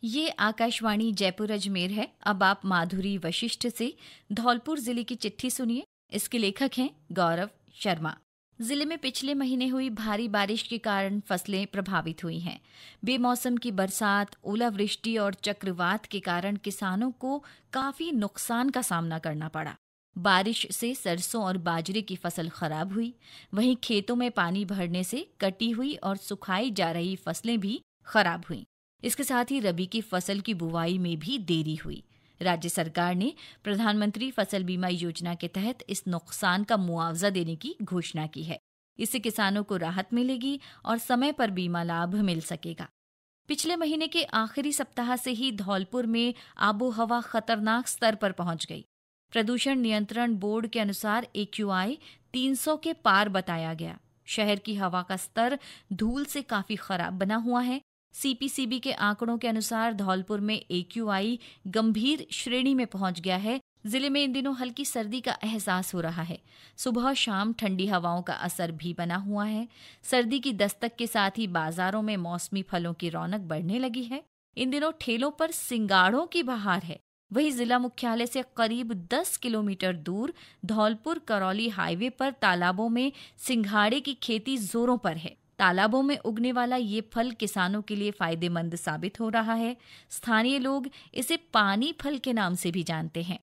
ये आकाशवाणी जयपुर अजमेर है। अब आप माधुरी वशिष्ठ से धौलपुर जिले की चिट्ठी सुनिए। इसके लेखक हैं गौरव शर्मा। जिले में पिछले महीने हुई भारी बारिश के कारण फसलें प्रभावित हुई हैं। बेमौसम की बरसात, ओलावृष्टि और चक्रवात के कारण किसानों को काफी नुकसान का सामना करना पड़ा। बारिश से सरसों और बाजरे की फसल खराब हुई। वहीं खेतों में पानी भरने से कटी हुई और सुखाई जा रही फसलें भी खराब हुईं। इसके साथ ही रबी की फसल की बुवाई में भी देरी हुई। राज्य सरकार ने प्रधानमंत्री फसल बीमा योजना के तहत इस नुकसान का मुआवजा देने की घोषणा की है। इससे किसानों को राहत मिलेगी और समय पर बीमा लाभ मिल सकेगा। पिछले महीने के आखिरी सप्ताह से ही धौलपुर में आबोहवा खतरनाक स्तर पर पहुंच गई। प्रदूषण नियंत्रण बोर्ड के अनुसार AQI 300 के पार बताया गया। शहर की हवा का स्तर धूल से काफी खराब बना हुआ है। CPCB के आंकड़ों के अनुसार धौलपुर में AQI गंभीर श्रेणी में पहुंच गया है। जिले में इन दिनों हल्की सर्दी का एहसास हो रहा है। सुबह शाम ठंडी हवाओं का असर भी बना हुआ है। सर्दी की दस्तक के साथ ही बाजारों में मौसमी फलों की रौनक बढ़ने लगी है। इन दिनों ठेलों पर सिंगाड़ों की बहार है। वहीं जिला मुख्यालय से करीब 10 किलोमीटर दूर धौलपुर करौली हाईवे पर तालाबों में सिंघाड़े की खेती जोरों पर है। तालाबों में उगने वाला ये फल किसानों के लिए फायदेमंद साबित हो रहा है। स्थानीय लोग इसे पानी फल के नाम से भी जानते हैं।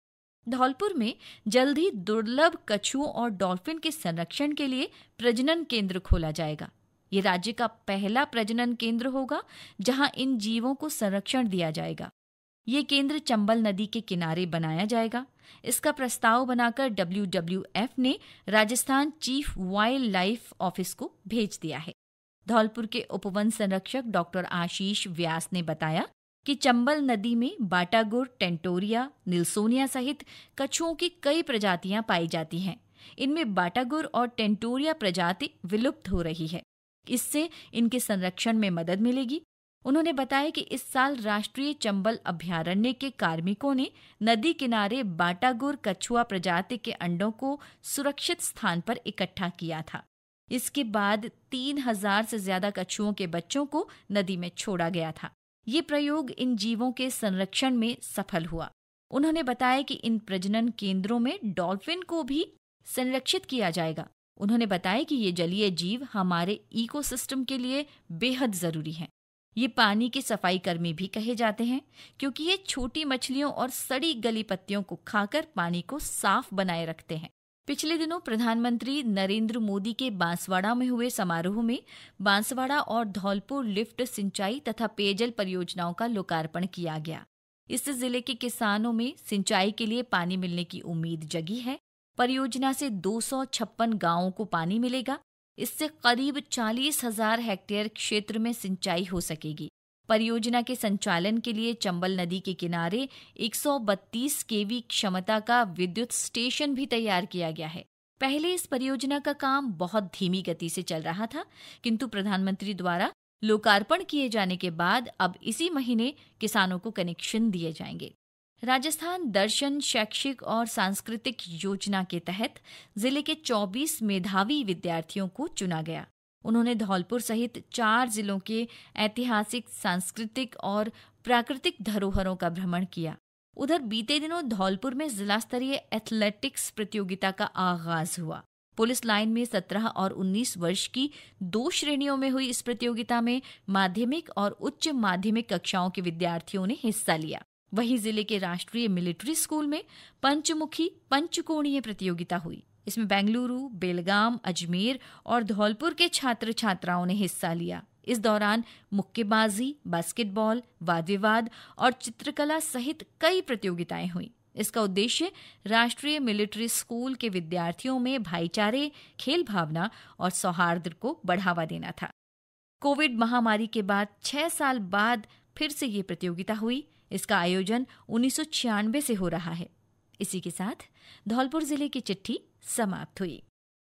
धौलपुर में जल्द ही दुर्लभ कछुओं और डॉल्फिन के संरक्षण के लिए प्रजनन केंद्र खोला जाएगा। ये राज्य का पहला प्रजनन केंद्र होगा जहां इन जीवों को संरक्षण दिया जाएगा। ये केंद्र चंबल नदी के किनारे बनाया जाएगा। इसका प्रस्ताव बनाकर WWF ने Rajasthan chief wild life office को भेज दिया है। धौलपुर के उपवन संरक्षक डॉक्टर आशीष व्यास ने बताया कि चंबल नदी में बाटागुर, टेंटोरिया, निल्सोनिया सहित कछुओं की कई प्रजातियां पाई जाती हैं। इनमें बाटागुर और टेंटोरिया प्रजाति विलुप्त हो रही है। इससे इनके संरक्षण में मदद मिलेगी। उन्होंने बताया कि इस साल राष्ट्रीय चंबल अभयारण्य के कार्मिकों ने नदी किनारे बाटागुर कछुआ प्रजाति के अंडों को सुरक्षित स्थान पर इकट्ठा किया था। इसके बाद 3000 से ज्यादा कछुओं के बच्चों को नदी में छोड़ा गया था। ये प्रयोग इन जीवों के संरक्षण में सफल हुआ। उन्होंने बताया कि इन प्रजनन केंद्रों में डॉल्फिन को भी संरक्षित किया जाएगा। उन्होंने बताया कि ये जलीय जीव हमारे इकोसिस्टम के लिए बेहद जरूरी हैं। ये पानी के सफाई कर्मी भी कहे जाते हैं क्योंकि ये छोटी मछलियों और सड़ी गली पत्तियों को खाकर पानी को साफ बनाए रखते हैं। पिछले दिनों प्रधानमंत्री नरेंद्र मोदी के बांसवाड़ा में हुए समारोह में बांसवाड़ा और धौलपुर लिफ्ट सिंचाई तथा पेयजल परियोजनाओं का लोकार्पण किया गया। इससे जिले के किसानों में सिंचाई के लिए पानी मिलने की उम्मीद जगी है। परियोजना से 256 गांवों को पानी मिलेगा। इससे करीब 40,000 हेक्टेयर क्षेत्र में सिंचाई हो सकेगी। परियोजना के संचालन के लिए चंबल नदी के किनारे 132 kV क्षमता का विद्युत स्टेशन भी तैयार किया गया है। पहले इस परियोजना का काम बहुत धीमी गति से चल रहा था, किंतु प्रधानमंत्री द्वारा लोकार्पण किए जाने के बाद अब इसी महीने किसानों को कनेक्शन दिए जाएंगे। राजस्थान दर्शन शैक्षिक और सांस्कृतिक योजना के तहत जिले के 24 मेधावी विद्यार्थियों को चुना गया। उन्होंने धौलपुर सहित 4 जिलों के ऐतिहासिक, सांस्कृतिक और प्राकृतिक धरोहरों का भ्रमण किया। उधर बीते दिनों धौलपुर में जिला स्तरीय एथलेटिक्स प्रतियोगिता का आगाज हुआ। पुलिस लाइन में 17 और 19 वर्ष की 2 श्रेणियों में हुई इस प्रतियोगिता में माध्यमिक और उच्च माध्यमिक कक्षाओं के विद्यार्थियों ने हिस्सा लिया। वहीं जिले के राष्ट्रीय मिलिट्री स्कूल में पंचमुखी पंचकोणीय प्रतियोगिता हुई। इसमें बेंगलुरु, बेलगाम, अजमेर और धौलपुर के छात्र छात्राओं ने हिस्सा लिया। इस दौरान मुक्केबाजी, बास्केटबॉल, वाद विवाद और चित्रकला सहित कई प्रतियोगिताएं हुई। इसका उद्देश्य राष्ट्रीय मिलिट्री स्कूल के विद्यार्थियों में भाईचारे, खेल भावना और सौहार्द को बढ़ावा देना था। कोविड महामारी के बाद 6 साल बाद फिर से ये प्रतियोगिता हुई। इसका आयोजन 1996 से हो रहा है। इसी के साथ धौलपुर जिले की चिट्ठी समाप्त हुई।